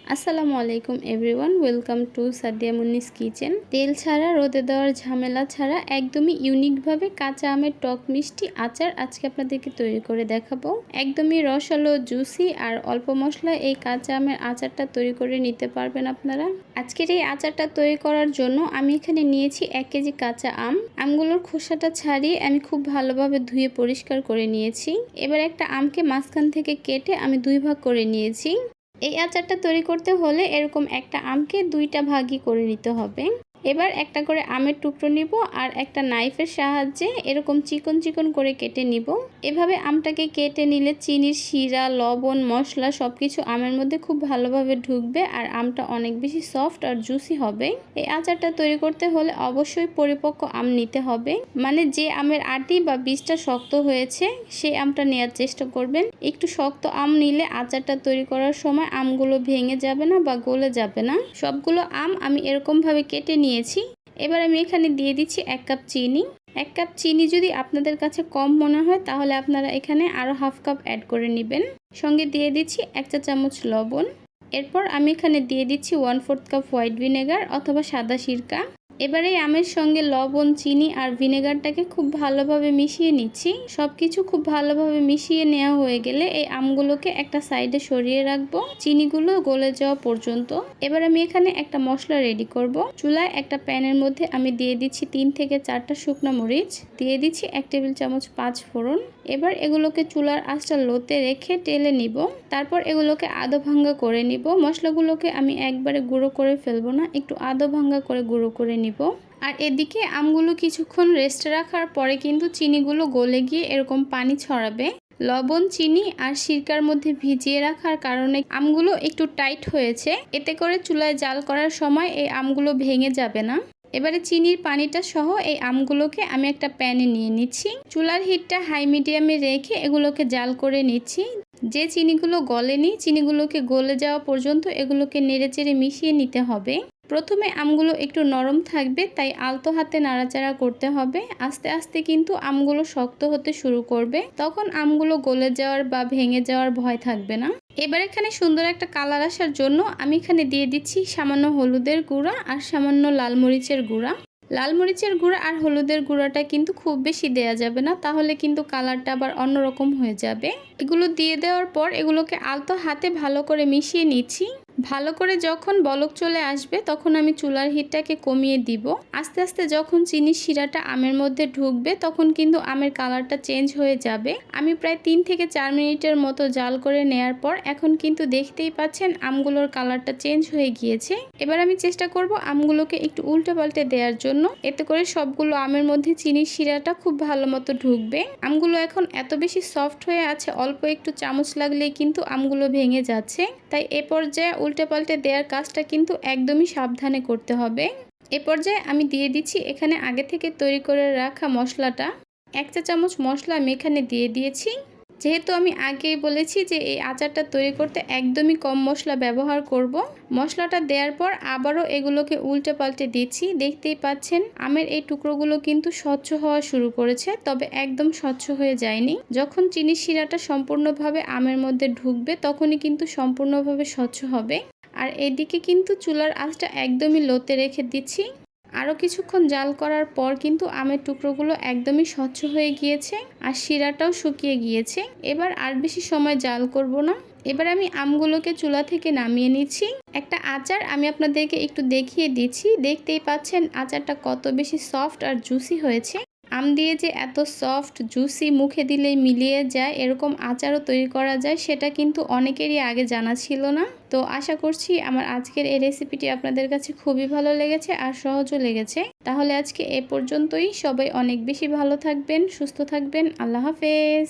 আসসালামু আলাইকুম everyone, welcome to Sadia মুন্নিস kitchen. তেল ছাড়া, রোদে দেওয়ার ঝামেলা ছাড়া একদমই ইউনিকভাবে কাঁচা আমের টক মিষ্টি আচার আজকে আপনাদেরকে তৈরি করে দেখাবো। একদমই রসালো, জুসি আর অল্প মশলায় এই কাঁচা আমের আচারটা তৈরি করে নিতে পারবেন আপনারা। আজকের এই আচারটা তৈরি করার জন্য আমি এখানে নিয়েছি 1 কেজি কাঁচা আম। আমগুলোর খোসাটা ছাড়িয়ে আমি খুব ভালোভাবে ধুয়ে পরিষ্কার করে নিয়েছি। এবার একটা আমকে মাঝখান থেকে কেটে আমি 2 ভাগ করে নিয়েছি। এই আচারটা তৈরি করতে হলে এরকম একটা আমকে 2টা ভাগই করে নিতে হবে। এবার একটা করে আমের টুকরো নিব আর একটা নাইফের সাহায্যে এরকম চিকন চিকন করে কেটে নিব। এভাবে আমটাকে কেটে নিলে চিনির শিরা, লবণ, মশলা সবকিছু আমের মধ্যে খুব ভালোভাবে ঢুকবে আর আমটা অনেক বেশি সফট আর জুসি হবে। এই আচারটা তৈরি করতে হলে অবশ্যই পরিপক্ক আম নিতে হবে, মানে যে আমের আটি বা বীজটা শক্ত হয়েছে সেই আমটা নেওয়ার চেষ্টা করবেন। একটু শক্ত আম নিলে আচারটা তৈরি করার সময় আমগুলো ভেঙে যাবে না বা গলে যাবে না। সবগুলো আম আমি এরকমভাবে কেটে নিয়েছি। এবার আমি এখানে দিয়ে দিচ্ছি 1 কাপ চিনি। 1 কাপ চিনি যদি আপনাদের কাছে কম মনে হয় তাহলে আপনারা এখানে আরও হাফ কাপ অ্যাড করে নেবেন। সঙ্গে দিয়ে দিচ্ছি 1 চা চামচ লবণ। এরপর আমি এখানে দিয়ে দিচ্ছি 1/4 কাপ হোয়াইট ভিনেগার অথবা সাদা সিরকা। এবার এই আমের সঙ্গে লবণ, চিনি আর ভিনেগারটাকে খুব ভালোভাবে মিশিয়ে নিচ্ছি। সবকিছু খুব ভালোভাবে মিশিয়ে নেওয়া হয়ে গেলে এই আমগুলোকে একটা সাইডে সরিয়ে রাখবো চিনিগুলো গলে যাওয়া পর্যন্ত। এবার আমি এখানে একটা মশলা রেডি করব। চুলায় একটা প্যানের মধ্যে আমি দিয়ে দিচ্ছি 3 থেকে 4টা শুকনো মরিচ, দিয়ে দিচ্ছি 1 টেবিল চামচ 5 ফোড়ন। এবার এগুলোকে চুলার আঁচটা লোতে রেখে টেলে নিব। তারপর এগুলোকে আধো ভাঙ্গা করে নিব। মশলাগুলোকে আমি একবারে গুঁড়ো করে ফেলবো না, একটু আধো ভাঙ্গা করে গুঁড়ো করে নিব। আর এদিকে আমগুলো কিছুক্ষণ রেস্টে রাখার পরে কিন্তু চিনিগুলো গলে গিয়ে এরকম পানি ছড়াবে। লবণ, চিনি আর সিরকার মধ্যে ভিজিয়ে রাখার কারণে আমগুলো একটু টাইট হয়েছে। এতে করে চুলায় জাল করার সময় এই আমগুলো ভেঙে যাবে না। এবারে চিনির পানিটা সহ এই আমগুলোকে আমি একটা প্যানে নিয়ে নিচ্ছি। চুলার হিটটা হাই মিডিয়ামে রেখে এগুলোকে জাল করে নিচ্ছি। যে চিনিগুলো গলেনি, চিনিগুলোকে গলে যাওয়া পর্যন্ত এগুলোকে নেড়েচেড়ে মিশিয়ে নিতে হবে। প্রথমে আমগুলো একটু নরম থাকবে, তাই আলতো হাতে নাড়াচাড়া করতে হবে। আস্তে আস্তে কিন্তু আমগুলো শক্ত হতে শুরু করবে, তখন আমগুলো গলে যাওয়ার বা ভেঙে যাওয়ার ভয় থাকবে না। এবার এখানে সুন্দর একটা কালার আসার জন্য আমি এখানে দিয়ে দিচ্ছি সামান্য হলুদের গুঁড়া আর সামান্য লাল মরিচের গুঁড়া। লাল মরিচের গুঁড়া আর হলুদের গুঁড়াটা কিন্তু খুব বেশি দেয়া যাবে না, তাহলে কিন্তু কালারটা আবার অন্যরকম হয়ে যাবে। এগুলো দিয়ে দেওয়ার পর এগুলোকে আলতো হাতে ভালো করে মিশিয়ে নিচ্ছি। ভালো করে যখন বলক চলে আসবে তখন আমি চুলার হিটটাকে কমিয়ে দিব। আস্তে আস্তে যখন চিনির শিরাটা আমের মধ্যে ঢুকবে তখন কিন্তু আমের কালারটা চেঞ্জ হয়ে যাবে। আমি প্রায় 3 থেকে 4 মিনিটের মতো জাল করে নেয়ার পর এখন কিন্তু দেখতেই পাচ্ছেন আমগুলোর কালারটা চেঞ্জ হয়ে গিয়েছে। এবার আমি চেষ্টা করব আমগুলোকে একটু উল্টে পাল্টে দেওয়ার জন্য, এতে করে সবগুলো আমের মধ্যে চিনির শিরাটা খুব ভালো মতো ঢুকবে। আমগুলো এখন এত বেশি সফট হয়ে আছে, অল্প একটু চামচ লাগলেই কিন্তু আমগুলো ভেঙে যাচ্ছে। তাই এ পর্যায়ে উল্টে পাল্টে দেওয়ার কাজটা কিন্তু একদমই সাবধানে করতে হবে। এ পর্যায়ে আমি দিয়ে দিচ্ছি এখানে আগে থেকে তৈরি করে রাখা মশলাটা। 1 চা চামচ মশলা আমি এখানে দিয়ে দিয়েছি। যেহেতু আমি আগেই বলেছি যে এই আচারটা তৈরি করতে একদমই কম মশলা ব্যবহার করব। মশলাটা দেওয়ার পর আবারও এগুলোকে উল্টে পাল্টে দিচ্ছি। দেখতেই পাচ্ছেন আমের এই টুকরোগুলো কিন্তু স্বচ্ছ হওয়া শুরু করেছে, তবে একদম স্বচ্ছ হয়ে যায়নি। যখন চিনির শিরাটা সম্পূর্ণভাবে আমের মধ্যে ঢুকবে তখনই কিন্তু সম্পূর্ণভাবে স্বচ্ছ হবে। আর এদিকে কিন্তু চুলার আঁচটা একদমই লোতে রেখে দিচ্ছি। আরও কিছুক্ষণ জাল করার পর কিন্তু আমের টুকরোগুলো একদমই স্বচ্ছ হয়ে গিয়েছে আর শিরাটাও শুকিয়ে গিয়েছে। এবার আর বেশি সময় জাল করব না। এবার আমি আমগুলোকে চুলা থেকে নামিয়ে নিচ্ছি। একটা আচার আমি আপনাদেরকে একটু দেখিয়ে দিচ্ছি। দেখতেই পাচ্ছেন আচারটা কত বেশি সফট আর জুসি হয়েছে। আম দিয়ে যে এত সফট জুসি, মুখে দিলেই মিলিয়ে যায় এরকম আচারও তৈরি করা যায়, সেটা কিন্তু অনেকেরই আগে জানা ছিল না। তো আশা করছি আমার আজকের এই রেসিপিটি আপনাদের কাছে খুবই ভালো লেগেছে আর সহজও লেগেছে। তাহলে আজকে এ পর্যন্তই। সবাই অনেক বেশি ভালো থাকবেন, সুস্থ থাকবেন। আল্লাহ হাফেজ।